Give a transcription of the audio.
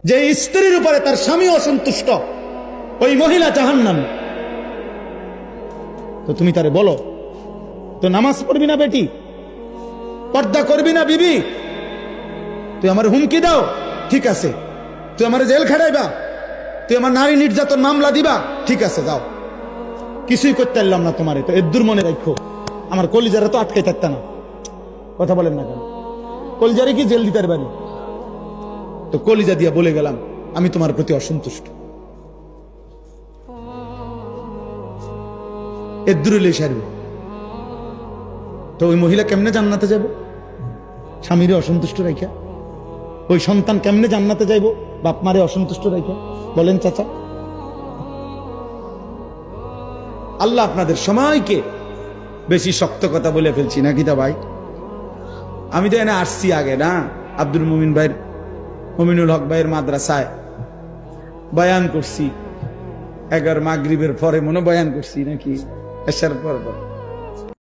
যে স্ত্রীর উপরে তার স্বামী অসন্তুষ্ট, ওই মহিলা জাহান্নামী। তো তুমি তারে বলো, তো নামাজ পড়বি না বেটি, পর্দা করবি না বিবি, তুই আমার হুমকি দাও, ঠিক আছে, তুই আমার জেল খাটাইবা, তুই আমার নারী নির্যাতন মামলা দিবা, ঠিক আছে যাও, কিছুই করতে পারলাম না তোমারে, তো এদ্দুর মনে রাখো আমার কলিজারা তো আটকে থাকত না। কথা বলেন না কেন? কলিজারে কি জেল দিতে পারি? তো কলিজা দিয়া বলে গেলাম আমি তোমার প্রতি অসন্তুষ্ট, এদ্দুরুলে সারবে। তো ওই মহিলা কেমনে জান্নাতে যাবে? স্বামীরে অসন্তুষ্ট রাখা। ওই সন্তান কেমনে জান্নাতে যাইব বাপ মারে অসন্তুষ্ট রাখা? বলেন চাচা। আল্লাহ আপনাদের সময়কে বেশি শক্ত কথা বলে ফেলছি নাকি তা ভাই? আমি তো এনে আসছি আগে না, আব্দুল মুমিন ভাইয়ের, মুমিনুল হক ভাইয়ের মাদ্রাসায় বয়ান করছি, 11 মাগরিবের পরে মনে বয়ান করছি নাকি, এসার পর